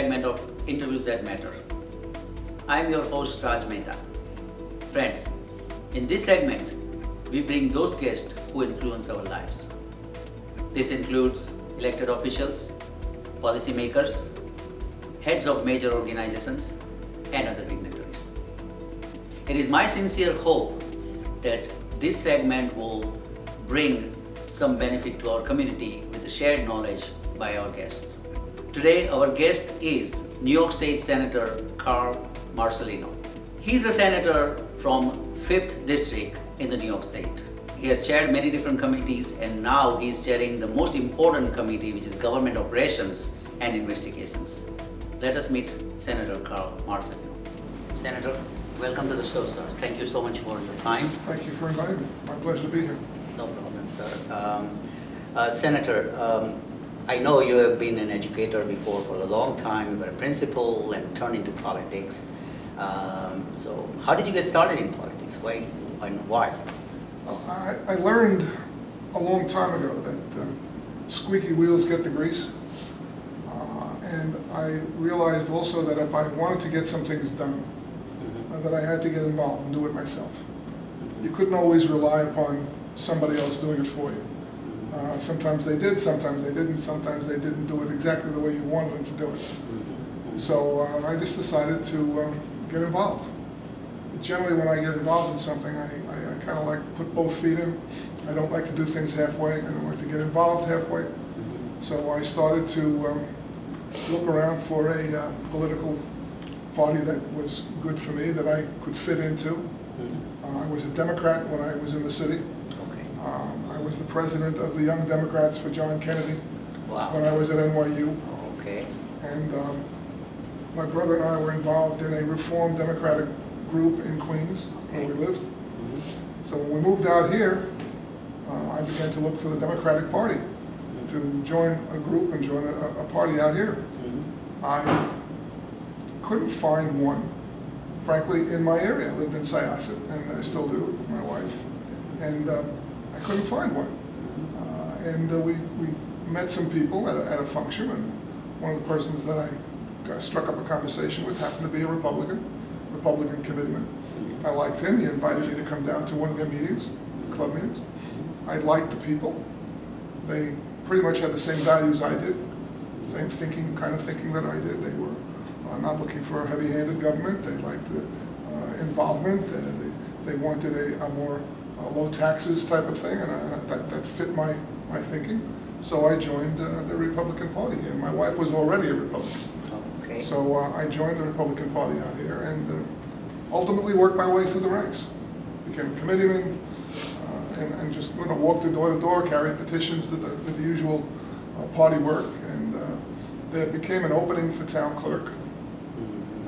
segment of Interviews That Matter. I am your host Raj Mehta. Friends, in this segment, we bring those guests who influence our lives. This includes elected officials, policymakers, heads of major organizations, and other dignitaries. It is my sincere hope that this segment will bring some benefit to our community with the shared knowledge by our guests. Today, our guest is New York State Senator Carl Marcellino. He is a senator from 5th District in the New York State. He has chaired many different committees, and now he is chairing the most important committee, which is Government Operations and Investigations. Let us meet Senator Carl Marcellino. Senator, welcome to the show, sir. Thank you so much for your time. Thank you for inviting me. My pleasure to be here. No problem, sir. Senator, I know you have been an educator before for a long time. You were a principal and turned into politics. So how did you get started in politics? Why and why? I learned a long time ago that squeaky wheels get the grease. And I realized also that if I wanted to get some things done, that I had to get involved and do it myself. You couldn't always rely upon somebody else doing it for you. Sometimes they did, sometimes they didn't, sometimes they didn't do it exactly the way you wanted them to do it. So I just decided to get involved. Generally when I get involved in something, I kind of like put both feet in. I don't like to do things halfway. I don't like to get involved halfway. So I started to look around for a political party that was good for me, that I could fit into. I was a Democrat when I was in the city. I was the president of the Young Democrats for John Kennedy when I was at NYU. And my brother and I were involved in a Reform Democratic group in Queens, where we lived. So when we moved out here, I began to look for the Democratic Party to join a group and join a party out here. I couldn't find one, frankly, in my area. I lived in Syosset, and I still do with my wife. And I couldn't find one. We met some people at a function, and one of the persons that I struck up a conversation with happened to be a Republican committeeman. I liked him. He invited me to come down to one of their meetings, club meetings. I liked the people. They pretty much had the same values I did, same kind of thinking that I did. They were not looking for a heavy-handed government. They liked the involvement. They wanted a more low taxes type of thing, and that fit my thinking. So I joined the Republican Party here. My wife was already a Republican. So I joined the Republican Party out here and ultimately worked my way through the ranks. Became a committeeman and just walked door to door, carried petitions, did the usual party work, and there became an opening for town clerk.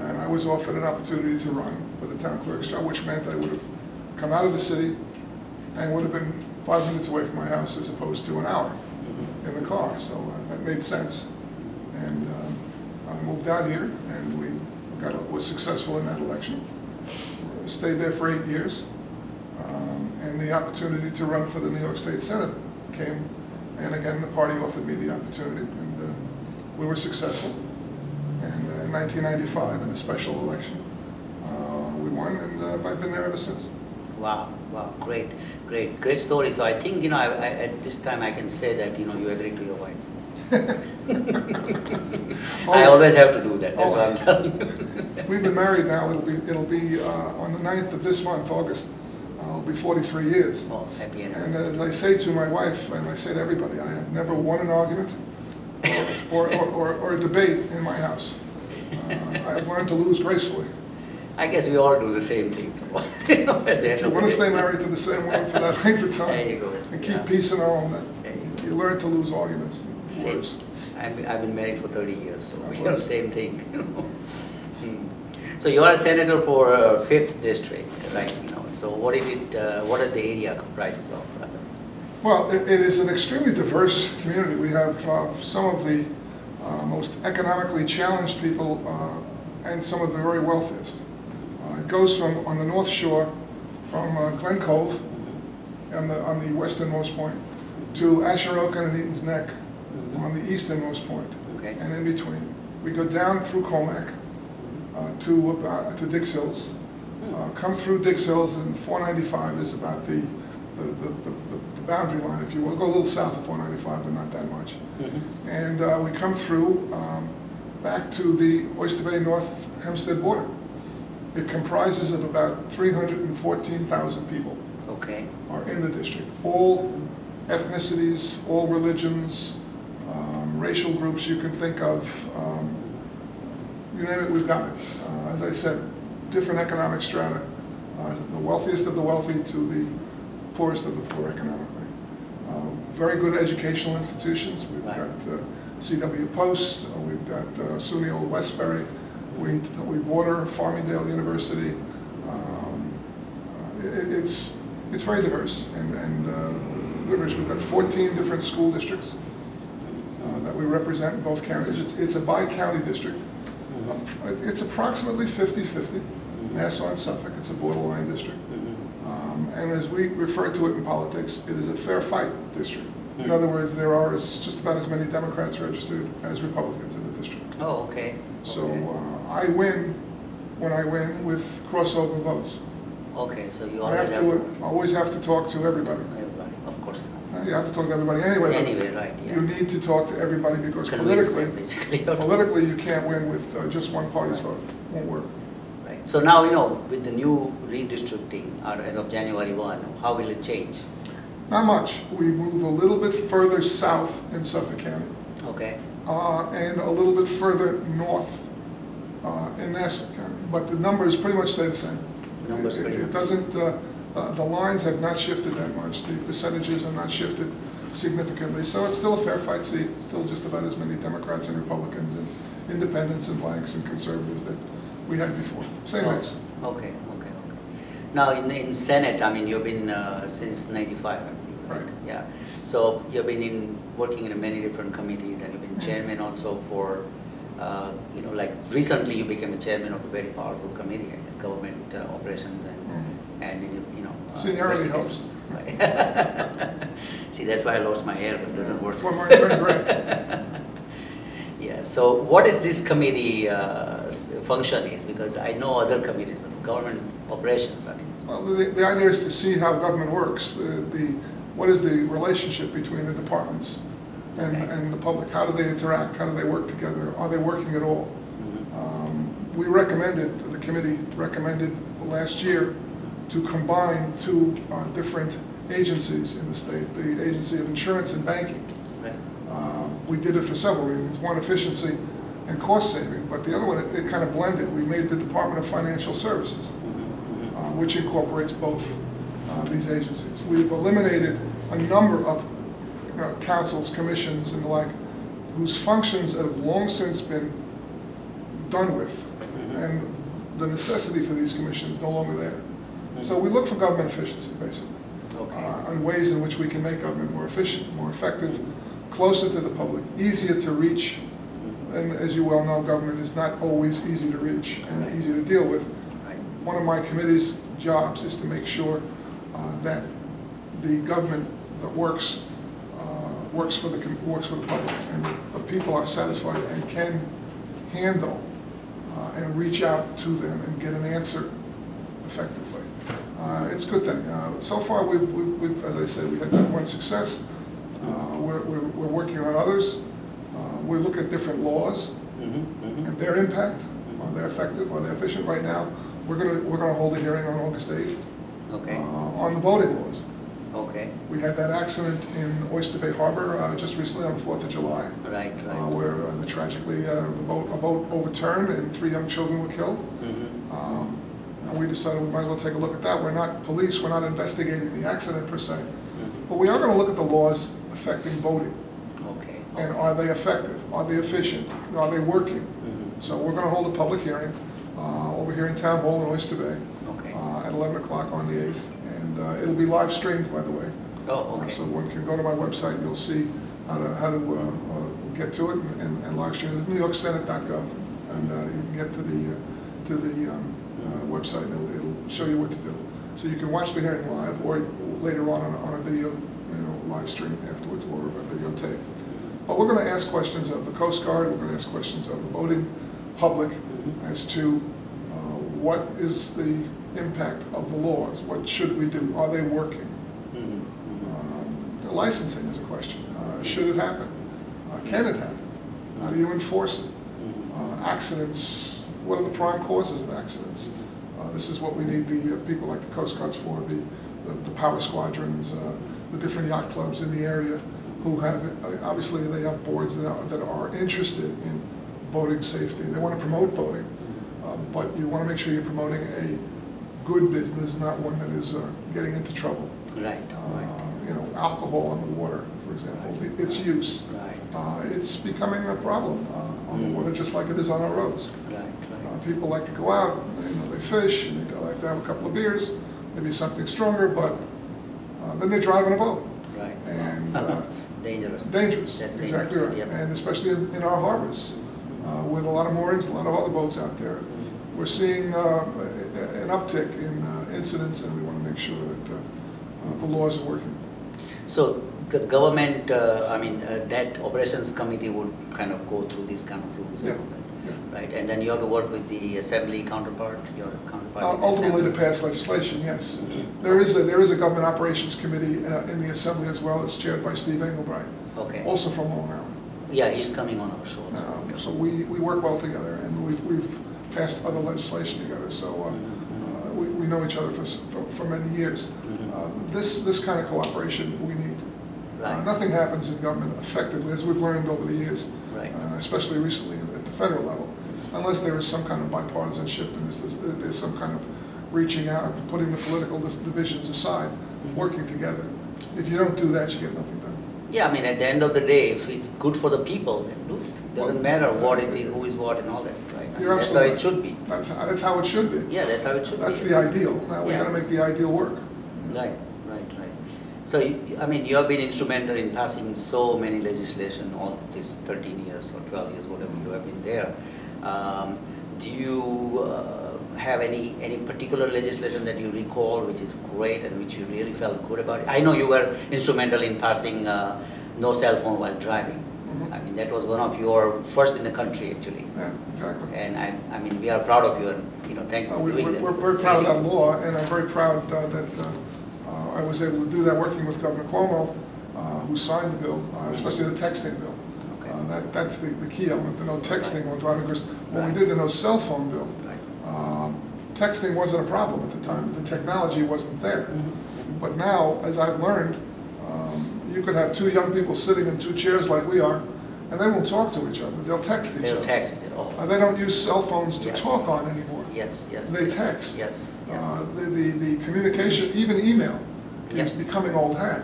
And I was offered an opportunity to run for the town clerk's job, which meant I would have come out of the city and would have been 5 minutes away from my house as opposed to an hour in the car. So that made sense. And I moved out here, and we was successful in that election. Stayed there for 8 years. And the opportunity to run for the New York State Senate came. And again, the party offered me the opportunity, and we were successful. And in 1995, in the special election, we won, and I've been there ever since. Wow, great story. So I think, at this time I can say that, you agreed to your wife. I always have to do that, that's what I'm telling you. We've been married now, it'll be on the 9th of this month, August. It'll be 43 years. Oh, happy anniversary. And as I say to my wife, and I say to everybody, I have never won an argument or a debate in my house. I've learned to lose gracefully. I guess we all do the same thing. So, if you want to stay married to the same woman for that length of time, there you go. And keep peace in our home, you learn to lose arguments. Words. I've been married for 30 years, so we do the same thing. So you are a senator for 5th District, right? So what is it? What is the area comprises of? Well, it is an extremely diverse community. We have some of the most economically challenged people and some of the very wealthiest. It goes from on the North Shore, from Glen Cove, on the westernmost point, to Asheroken and Eaton's Neck on the easternmost point, and in between. We go down through Comac to Dix Hills. Come through Dix Hills, and 495 is about the boundary line, if you will. Go a little south of 495, but not that much. And we come through back to the Oyster Bay North Hempstead border. It comprises of about 314,000 people. Okay. Are in the district. All ethnicities, all religions, racial groups you can think of. You name it, we've got it. As I said, different economic strata. The wealthiest of the wealthy to the poorest of the poor economically. Very good educational institutions. We've got C.W. Post, we've got SUNY Old Westbury, we border Farmingdale University. It's very diverse and diverse. We've got 14 different school districts that we represent in both counties. It's a bi-county district. It's approximately 50-50. Nassau and Suffolk, it's a borderline district. And as we refer to it in politics, it is a fair fight district. In other words, there are just about as many Democrats registered as Republicans in the district. Oh, okay. So I win when I win with crossover votes. Okay, so you always have to talk to everybody. Everybody, of course. You have to talk to everybody anyway. Anyway, right, yeah. You need to talk to everybody because politically you can't win with just one party's vote. It won't work. Right. So now, you know, with the new redistricting as of January 1, how will it change? Not much. We move a little bit further south in Suffolk County. Okay. And a little bit further north in Nassau County. But the numbers pretty much stay the same. It doesn't, the lines have not shifted that much. The percentages have not shifted significantly. So it's still a fair fight seat. Still just about as many Democrats and Republicans and independents and blanks and conservatives that we had before. Same mix. Okay. Now in Senate, I mean, you've been since '95, I believe, right? Yeah. So you've been working in many different committees, and you've been chairman also for, you know, like recently you became a chairman of a very powerful committee, I guess, government operations and you know. Seniority helps. Right. See, that's why I lost my hair, but it doesn't work. That's what mine's very great. Yeah. So what is this committee function is? Because I know other committees, but government operations, I mean. Well, the idea is to see how government works. What is the relationship between the departments and the public? How do they interact? How do they work together? Are they working at all? We recommended, the committee recommended last year to combine two different agencies in the state, the Agency of Insurance and Banking. Right. We did it for several reasons. One, efficiency and cost saving, but the other one, it kind of blended. We made the Department of Financial Services, which incorporates both these agencies. We've eliminated a number of councils, commissions, and the like, whose functions have long since been done with, and the necessity for these commissions no longer there. So we look for government efficiency, basically, and ways in which we can make government more efficient, more effective, closer to the public, easier to reach. And as you well know, government is not always easy to reach and easy to deal with. One of my committee's jobs is to make sure that the government that works for the public, and the people are satisfied and can handle and reach out to them and get an answer effectively. It's a good thing. So far, we've, as I said, we had that one success. We're working on others. We look at different laws and their impact. Are they effective? Are they efficient? Right now, we're gonna hold a hearing on August 8th on the voting laws. Okay. We had that accident in Oyster Bay Harbor just recently on the 4th of July. Right. Where tragically a boat overturned and 3 young children were killed. And we decided we might as well take a look at that. We're not police, we're not investigating the accident per se. But we are going to look at the laws affecting voting. Okay. And are they effective? Are they efficient? Are they working? So we're going to hold a public hearing over here in Town Hall in Oyster Bay at 11 o'clock on the 8th. And it'll be live streamed, by the way. Oh, okay. So one can go to my website and you'll see how to get to it and live stream it. NewYorkSenate.gov, and you can get to the website and it'll show you what to do. So you can watch the hearing live, or later on a video, live stream afterwards, or a videotape. But we're going to ask questions of the Coast Guard, we're going to ask questions of the boating public as to what is the impact of the laws, what should we do, are they working? The licensing is a question. Should it happen? Can it happen? How do you enforce it? Accidents, what are the prime causes of accidents? This is what we need the people like the Coast Guards for, the power squadrons, the different yacht clubs in the area who have, obviously they have boards that are interested in boating safety. They want to promote boating, but you want to make sure you're promoting a good business, not one that is getting into trouble. Right. You know, alcohol on the water, for example, its use. It's becoming a problem on the water, just like it is on our roads. People like to go out, they fish, and they like to have a couple of beers, maybe something stronger, but then they're driving a boat. And dangerous. Dangerous, That's exactly dangerous. right. Yep. And especially in our harbors, with a lot of moorings, a lot of other boats out there, we're seeing an uptick in incidents, and we want to make sure that the laws are working. So the government, that operations committee would kind of go through these kind of rules. Yeah. Right, and then you have to work with the assembly counterpart, your counterpart. in the Ultimately to assembly. pass legislation, yes. There is a government operations committee in the assembly as well. It's chaired by Steve Engelbright, Okay. also from Long Island. Yeah, he's coming on our show. So we work well together, and we've passed other legislation together. So we know each other for many years. This kind of cooperation we need. Right. Nothing happens in government effectively, as we've learned over the years, Right. Especially recently at the federal level, unless there is some kind of bipartisanship and there's some kind of reaching out, putting the political divisions aside, working together. If you don't do that, you get nothing done. Yeah, I mean, at the end of the day, if it's good for the people, then do it. It doesn't matter what it is, who is what, and all that, right? I mean, that's how it should be. That's how it should be. Yeah, that's how it should That's be. the ideal. Now we got to make the ideal work. Right. So, I mean, you have been instrumental in passing so many legislation all these 13 years or 12 years, whatever you have been there. Do you have any particular legislation that you recall which is great and which you really felt good about? I know you were instrumental in passing no cell phone while driving. I mean, that was one of your first in the country, actually. Yeah, exactly. And I mean, we are proud of you, and thank you for doing that. We're very proud of that law, and I'm very proud that I was able to do that working with Governor Cuomo, who signed the bill, especially the texting bill. Okay. That's the key element, the no texting while driving. Because when we did the no cell phone bill, texting wasn't a problem at the time. The technology wasn't there. But now, as I've learned, you could have two young people sitting in two chairs like we are, and they won't talk to each other. They'll text each other. They'll text each other. They don't use cell phones to Yes. talk on anymore. Yes. They text. Yes. The communication, even email, is Yes. becoming old hat.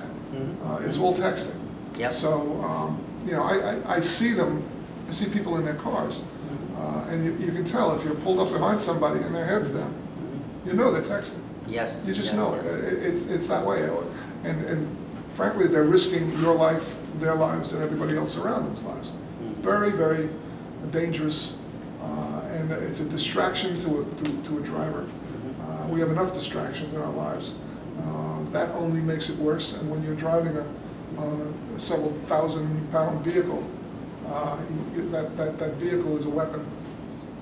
It's all texting. Yep. So, I see them, I see people in their cars, and you can tell if you're pulled up behind somebody and their head's down, you know they're texting. Yes. You just yes, know yes. it. It's that way. And frankly, they're risking your life, their lives, and everybody else around them's lives. Very, very dangerous, and it's a distraction to a driver. We have enough distractions in our lives. That only makes it worse. And when you're driving a several thousand-pound vehicle, that vehicle is a weapon.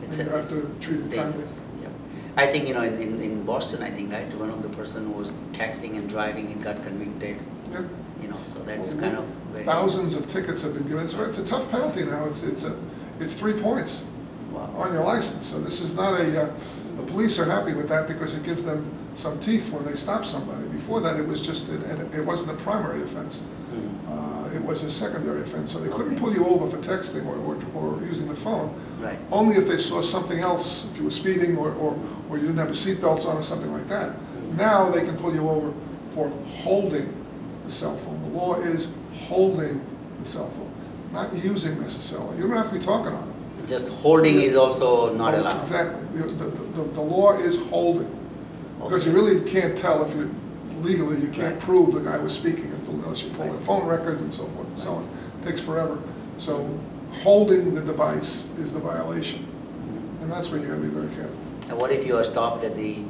And you have to treat it kindly. Yeah. I think in Boston, I think right, one of the person who was texting and driving and got convicted. Yeah. So that's kind of very thousands of tickets have been given. So it's a tough penalty now. It's 3 points on your license. So this is not the police are happy with that because it gives them some teeth when they stop somebody. Before that, it was just it wasn't a primary offense. It was a secondary offense. So they couldn't pull you over for texting or using the phone. Right. Only if they saw something else, if you were speeding or you didn't have a seatbelts on or something like that. Now they can pull you over for holding the cell phone. The law is holding the cell phone, not using necessarily. You don't have to be talking on it. Just holding is also not allowed. Exactly. The law is holding. Because you really can't tell if legally you can't prove the guy was speaking unless you pull the phone records and so forth and so on. It takes forever. So holding the device is the violation. And that's where you got to be very careful. And what if you are stopped at the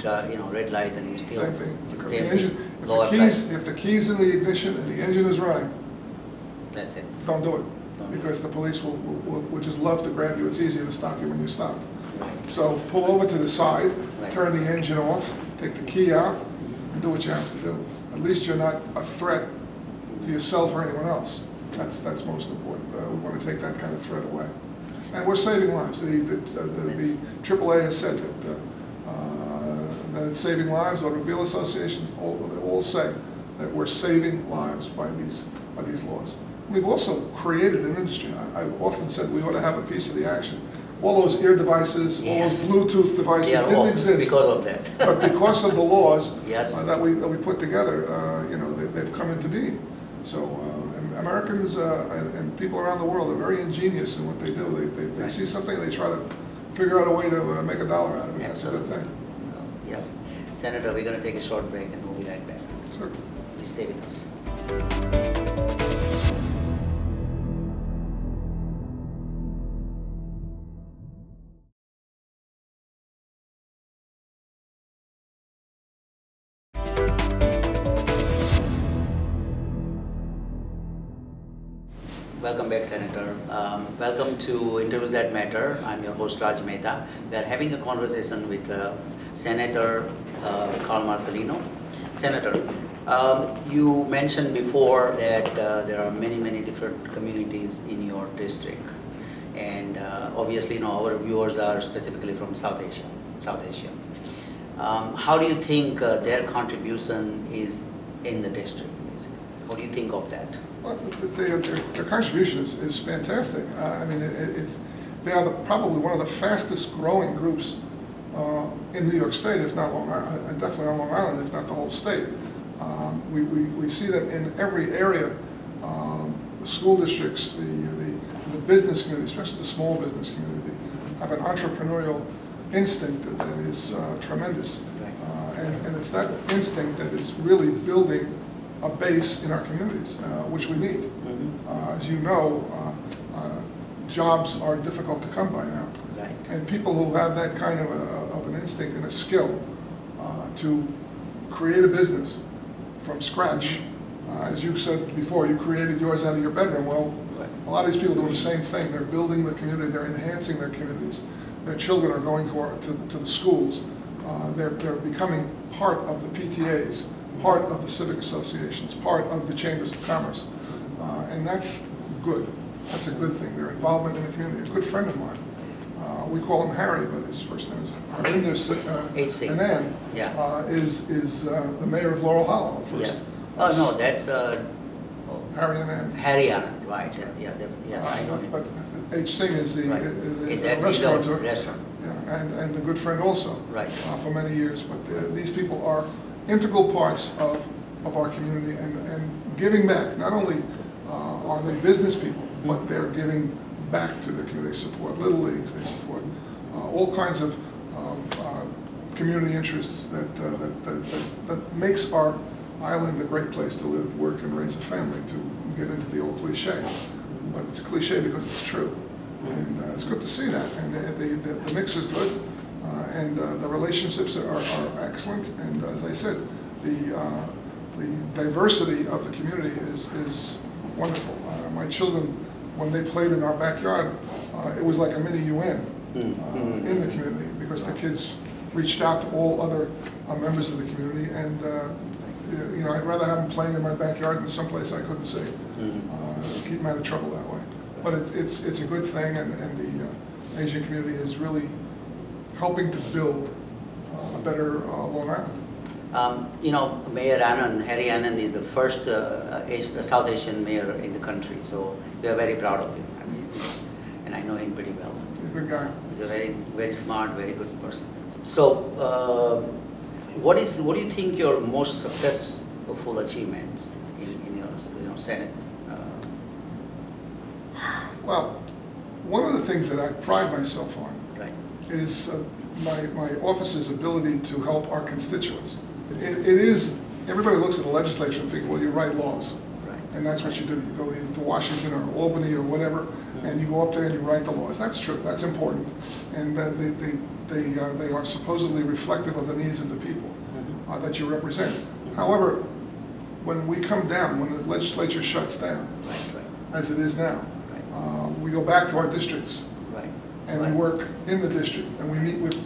red light and you still Same thing. it's If the the, same engine, thing? if the key's in the ignition and the engine is running, That's it. don't do it. because the police will just love to grab you. It's easier to stop you when you stop. Right. So pull over to the side, Right. turn the engine off, take the key out, and do what you have to do. At least you're not a threat to yourself or anyone else. That's most important. We want to take that kind of threat away. And we're saving lives. The AAA has said that it's saving lives. Automobile associations all say that we're saving lives by these laws. We've also created an industry. I've often said we ought to have a piece of the action. All those ear devices, Yes. all those Bluetooth devices didn't exist because of that. but because of the laws Yes. that we put together, they've come into being. So Americans and people around the world are very ingenious in what they do. They see something, they try to figure out a way to make a dollar out of it. That's a good thing. Yeah. Senator, we're going to take a short break and we'll be right back. Sure. Please stay with us. Welcome back, Senator. Welcome to Interviews That Matter. I'm your host, Raj Mehta. We are having a conversation with Senator Carl Marcellino. Senator, you mentioned before that there are many different communities in your district. And obviously, our viewers are specifically from South Asia. How do you think their contribution is in the district, basically? What do you think of that? Well, their contribution is fantastic. I mean, they are probably one of the fastest growing groups in New York State, if not Long Island, and definitely on Long Island, if not the whole state. We see them in every area. The school districts, the business community, especially the small business community, have an entrepreneurial instinct that is tremendous. And it's that instinct that is really building a base in our communities, which we need. As you know, jobs are difficult to come by now. Right. And people who have that kind of an instinct and a skill to create a business from scratch, as you said before, you created yours out of your bedroom. Well, Right. a lot of these people do the same thing. They're building the community, they're enhancing their communities. Their children are going to the schools. They're becoming part of the PTAs, part of the civic associations, part of the chambers of commerce. And that's good. That's a good thing. Their involvement in the community. A good friend of mine, we call him Harry, but his first name is Harinder Anand, is the mayor of Laurel Hollow. Yes. Oh, no, that's Harry Anand. Harry Anand, right. Yes, I know him. But H. Singh is the Right. is That's a restaurateur. restaurant. Yeah, and a good friend also. Right. For many years. But these people are integral parts of our community and giving back. Not only are they business people, but they're giving back to the community. They support Little Leagues, they support all kinds of community interests that makes our island a great place to live, work, and raise a family, to get into the old cliche. But it's a cliche because it's true. And it's good to see that. And the mix is good. And the relationships are excellent, and as I said, the diversity of the community is wonderful. My children, when they played in our backyard, it was like a mini UN in the community, because the kids reached out to all other members of the community, and I'd rather have them playing in my backyard than someplace I couldn't see. Keep them out of trouble that way. But it's a good thing, and the Asian community is really helping to build a better Long Island. Mayor Anand, Harry Anand is the first South Asian mayor in the country, so we are very proud of him. And I know him pretty well. He's a good guy. He's a very smart, very good person. So, what do you think your most successful achievements in your Senate? Well, one of the things that I pride myself on is my office's ability to help our constituents. It is, everybody looks at the legislature and thinks, well, you write laws. Right. And that's what you do. You go either to Washington or Albany or whatever, and you go up there and you write the laws. That's true. That's important. And they are supposedly reflective of the needs of the people that you represent. However, when we come down, when the legislature shuts down, as it is now, we go back to our districts. Right. And we work in the district, and we meet with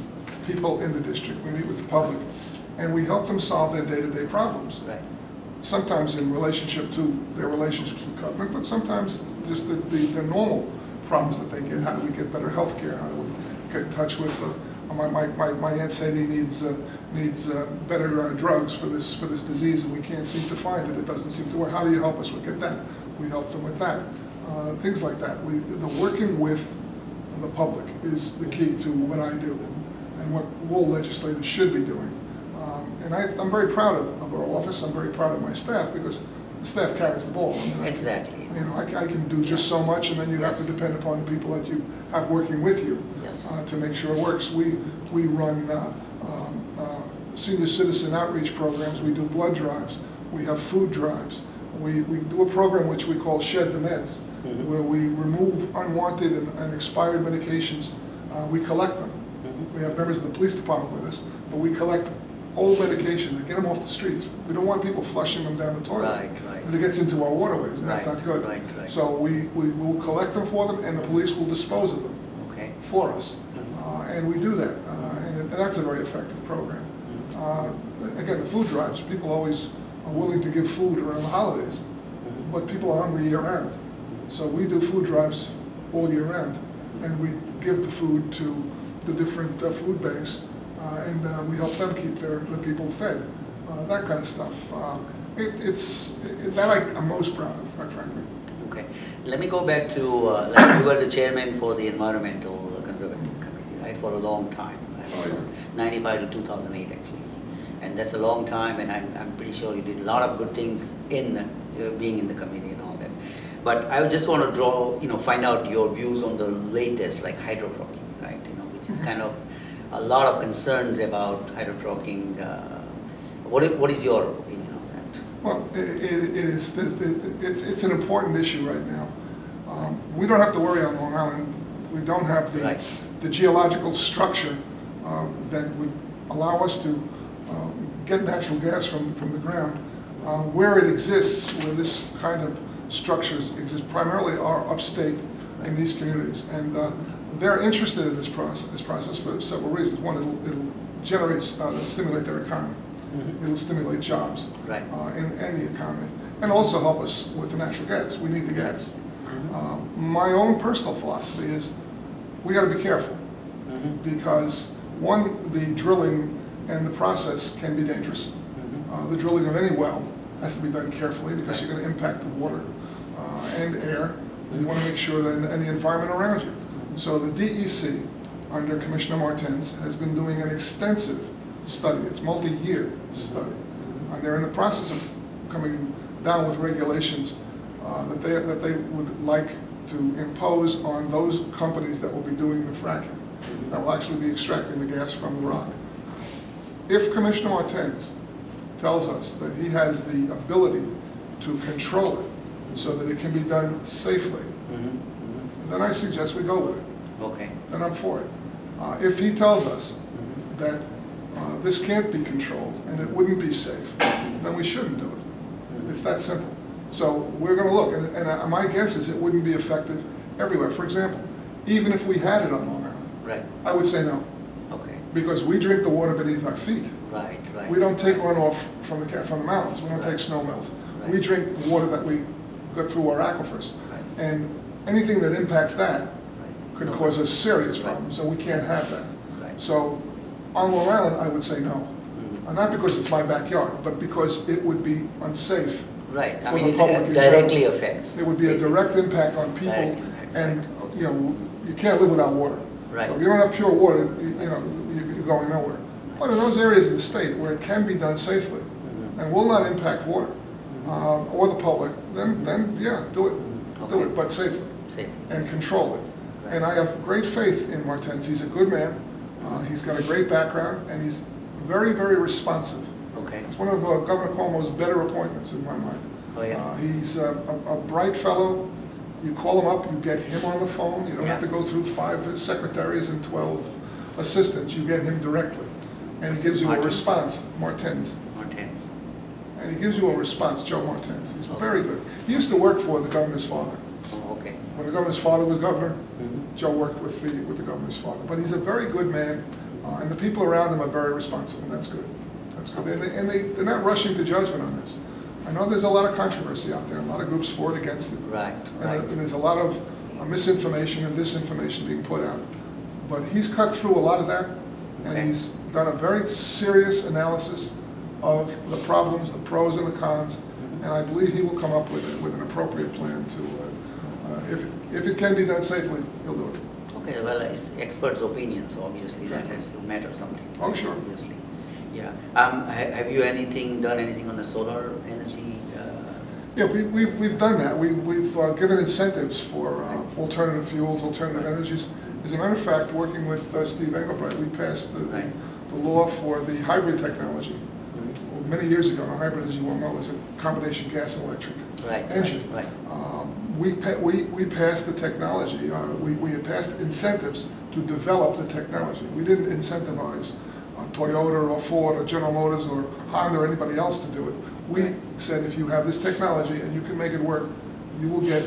people in the district, we meet with the public, and we help them solve their day-to-day problems. Right. Sometimes in relationship to their relationships with government, but sometimes just the normal problems that they get. How do we get better health care? How do we get in touch with, my Aunt Sadie needs better drugs for this disease, and we can't seem to find it. It doesn't seem to work. How do you help us get that? We help them with that. Things like that. The working with the public is the key to what I do and what all legislators should be doing. And I'm very proud of our office. I'm very proud of my staff because the staff carries the ball. I mean, Exactly. I can do just so much, and then you have to depend upon the people that you have working with you to make sure it works. We run senior citizen outreach programs. We do blood drives. We have food drives. We do a program which we call Shed the Meds, where we remove unwanted and expired medications. We collect them. We have members of the police department with us, but we collect old medication and get them off the streets. We don't want people flushing them down the toilet. Right. Because it gets into our waterways, and that's not good. Right. So we will collect them for them, and the police will dispose of them for us. And we do that, and that's a very effective program. Again, the food drives, people always are willing to give food around the holidays, but people are hungry year-round. So we do food drives all year round, and we give the food to the different food banks, and we help them keep the people fed. That kind of stuff. I'm most proud of, quite frankly. Okay. Let me go back to, like you were the chairman for the Environmental Conservative Committee, right, for a long time. Oh, yeah. 95 to 2008, actually. And that's a long time, and I'm pretty sure you did a lot of good things in being in the committee and all that. But I just want to find out your views on the latest, like hydrofracking, right? Which is kind of a lot of concerns about hydrofracking. What is your opinion on that? Well, it's an important issue right now. We don't have to worry on Long Island. We don't have the geological structure that would allow us to get natural gas from the ground. Where it exists, where this kind of structures exist, primarily are upstate in these communities, and they're interested in this process for several reasons. One, it'll stimulate their economy. It'll stimulate jobs in the economy, and also help us with the natural gas. We need the gas. My own personal philosophy is we got to be careful because one, the drilling and the process can be dangerous. The drilling of any well has to be done carefully because you're going to impact the water and air. And you want to make sure that and the environment around you. So the DEC, under Commissioner Martens, has been doing an extensive study. It's multi-year study. And they're in the process of coming down with regulations that they would like to impose on those companies that will be doing the fracking, that will actually be extracting the gas from the rock. If Commissioner Martens tells us that he has the ability to control it so that it can be done safely, then I suggest we go with it. Okay. Then I'm for it. If he tells us that this can't be controlled and it wouldn't be safe, then we shouldn't do it. It's that simple. So we're going to look, and my guess is it wouldn't be effective everywhere. For example, even if we had it on Long Island, I would say no. Okay. Because we drink the water beneath our feet. Right. We don't take runoff from the mountains. We don't take snow melt. We drink water that we got through our aquifers. And anything that impacts that could cause us serious problems, and we can't have that. So on Long Island, I would say no. Not because it's my backyard, but because it would be unsafe for the public. It directly affects. It would be a direct impact on people, and you can't live without water. So if you don't have pure water, you're going nowhere. But in those areas of the state where it can be done safely and will not impact water or the public, then yeah, do it. Do it, but safely. And control it. And I have great faith in Martens. He's a good man. He's got a great background, and he's very, very responsive. It's one of Governor Cuomo's better appointments in my mind. He's a bright fellow. You call him up, you get him on the phone. You don't have to go through 5 secretaries and 12 assistants. You get him directly. And he gives you a response. Martens. And he gives you a response, Joe Martens. He's very good. He used to work for the governor's father. Oh, okay. When the governor's father was governor, Mm-hmm. Joe worked with the governor's father. But he's a very good man, and the people around him are very responsive, and that's good. That's good. They're not rushing to judgment on this. I know there's a lot of controversy out there, a lot of groups for and against it. Right, And there's a lot of misinformation and disinformation being put out. But he's cut through a lot of that, and Okay. he's done a very serious analysis of the problems, the pros and the cons, and I believe he will come up with an appropriate plan to, if it can be done safely, he'll do it. Okay, well, it's experts' opinions, so obviously that has to matter something. Oh, sure. Obviously. Yeah. Have you done anything on the solar energy? Yeah, we've done that. We've given incentives for alternative fuels, alternative energies. As a matter of fact, working with Steve Engelbright, we passed the law for the hybrid technology. Well, many years ago, a hybrid, as you well know, is a combination gas and electric engine. Right. We passed the technology. We had passed incentives to develop the technology. We didn't incentivize Toyota or Ford or General Motors or Honda or anybody else to do it. We said, if you have this technology and you can make it work, you will get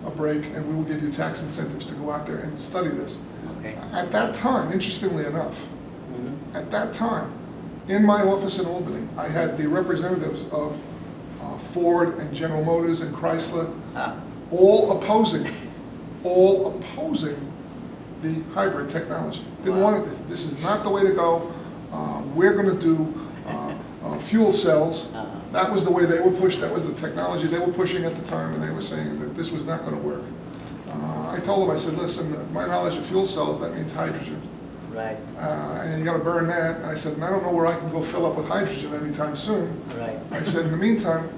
a break and we will give you tax incentives to go out there and study this. Okay. At that time, interestingly enough, at that time, in my office in Albany, I had the representatives of Ford and General Motors and Chrysler all opposing the hybrid technology. Didn't want it. This is not the way to go. We're going to do fuel cells. That was the way they were pushed. That was the technology they were pushing at the time, and they were saying that this was not going to work. I told them, I said, listen, my knowledge of fuel cells, that means hydrogen. Right. And you got to burn that. And I said, and I don't know where I can go fill up with hydrogen anytime soon. Right. I said, in the meantime,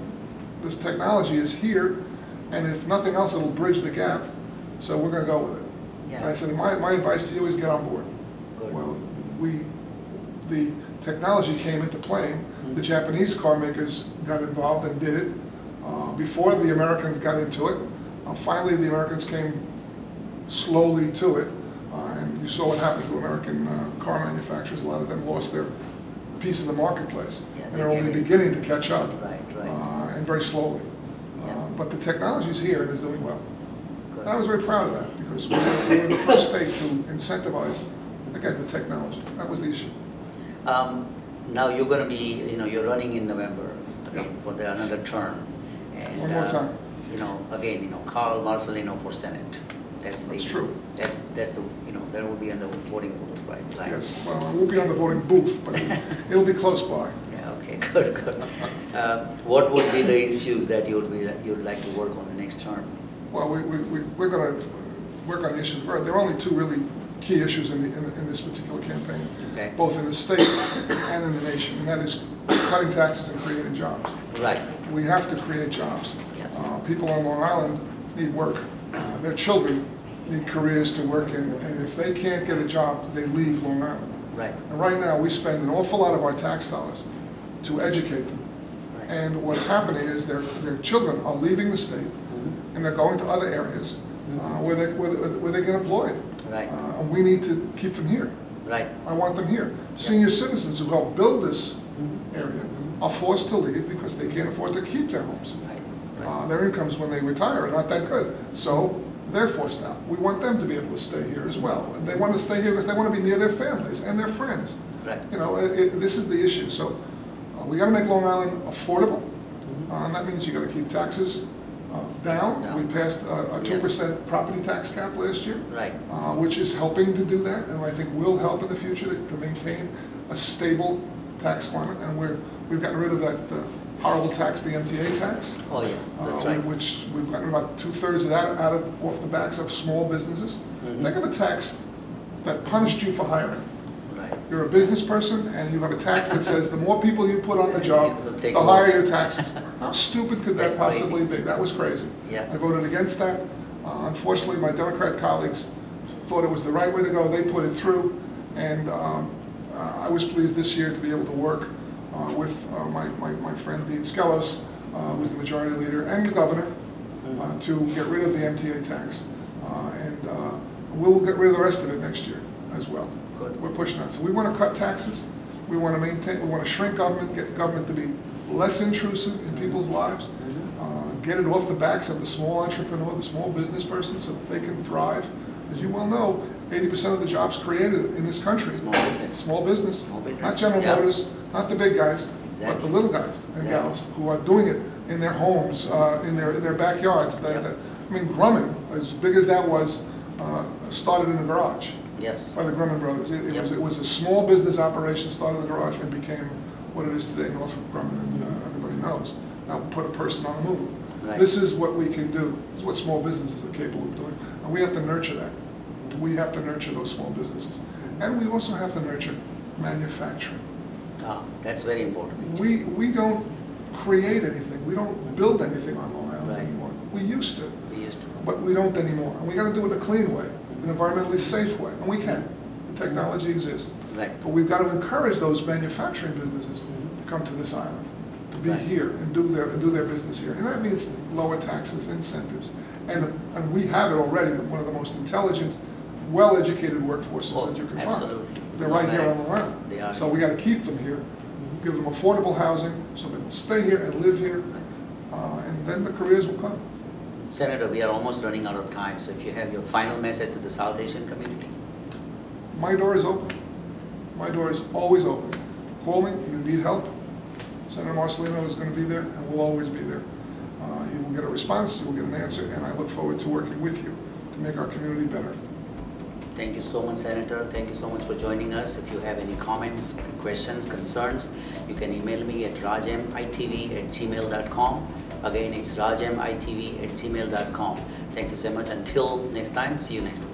this technology is here, and if nothing else, it'll bridge the gap. So we're going to go with it. Yeah. And I said, my advice to you is get on board. Good. Well, the technology came into play. The Japanese car makers got involved and did it before the Americans got into it. Finally, the Americans came slowly to it, and you saw what happened to American car manufacturers. A lot of them lost their piece of the marketplace, and they're only beginning to catch up, and very slowly. But the technology is here and is doing well. And I was very proud of that because we were the first state to incentivize, again, the technology. That was the issue. Now you're going to be, you're running in November again for another term. And, one more time. Again, Carl Marcellino for Senate. That's true. That's the, that will be on the voting booth, right? Like, Yes, well, I won't be on the voting booth, but it'll be close by. Yeah, okay, good. What would be the issues that you'd like to work on the next term? Well, we're going to work on the issues. There are only two really key issues in this particular campaign, both in the state and in the nation, and that is cutting taxes and creating jobs. Right. We have to create jobs. Yes. People on Long Island need work. Their children need careers to work in, and if they can't get a job, they leave Long Island. Right. And right now, we spend an awful lot of our tax dollars to educate them. Right. And what's happening is their children are leaving the state, and they're going to other areas where they get employed. Right. And we need to keep them here. Right. I want them here. Senior citizens who helped build this area are forced to leave because they can't afford to keep their homes. Right. Their incomes when they retire are not that good. So they're forced out. We want them to be able to stay here as well. And they want to stay here because they want to be near their families and their friends. Right. This is the issue. So we got to make Long Island affordable. And that means you got to keep taxes down. We passed a 2% property tax cap last year, right. Which is helping to do that, and I think will help in the future to maintain a stable tax climate. And we've gotten rid of that horrible tax, the MTA tax. Oh yeah, that's right. Which we've gotten about 2/3 of that off the backs of small businesses. Think of a tax that punished you for hiring. You're a business person and you have a tax that says the more people you put on the job, the higher your taxes. How stupid could that possibly be? That was crazy. Yeah. I voted against that. Unfortunately, my Democrat colleagues thought it was the right way to go. They put it through, and I was pleased this year to be able to work with my friend Dean Skelos, who's the majority leader, and the governor to get rid of the MTA tax. And we'll get rid of the rest of it next year as well. Good. We're pushing that. So we want to cut taxes. We want to shrink government, get government to be less intrusive in people's lives, get it off the backs of the small entrepreneur, the small business person, so that they can thrive. As you well know, 80% of the jobs created in this country. Small business. Small business. Small business. Not General Yeah. Motors, not the big guys, but the Exactly. little guys and gals who are doing it in their homes, in their backyards. Yep. I mean, Grumman, as big as that was, started in the garage Yes. by the Grumman brothers. Yep. It was a small business operation, started in the garage, and became what it is today, Northrop Grumman, and everybody knows. Now, put a person on the moon. Right. This is what we can do. This is what small businesses are capable of doing. And we have to nurture that. We have to nurture those small businesses. And we also have to nurture manufacturing. Ah, that's very important. We don't create anything. We don't build anything on Long Island Right. anymore. We used to, We used to. but we don't anymore. And we got to do it in a clean way, an environmentally safe way. And we can. The technology exists. Right. But we've got to encourage those manufacturing businesses to come to this island, to be Right. here and do their business here. And that means lower taxes, incentives. And we have it already, one of the most intelligent, well-educated workforces Oh, that you can absolutely. find. They're right here on Long Island. They are. So we got to keep them here, give them affordable housing so they will stay here and live here, and then the careers will come. Senator, we are almost running out of time, so if you have your final message to the South Asian community. My door is open. My door is always open. Call me if you need help. Senator Marcellino is going to be there and will always be there. You will get a response, you will get an answer, and I look forward to working with you to make our community better. Thank you so much, Senator. Thank you so much for joining us. If you have any comments, questions, concerns, you can email me at rajmitv@gmail.com. Again, it's rajmitv@gmail.com. Thank you so much. Until next time, see you next time.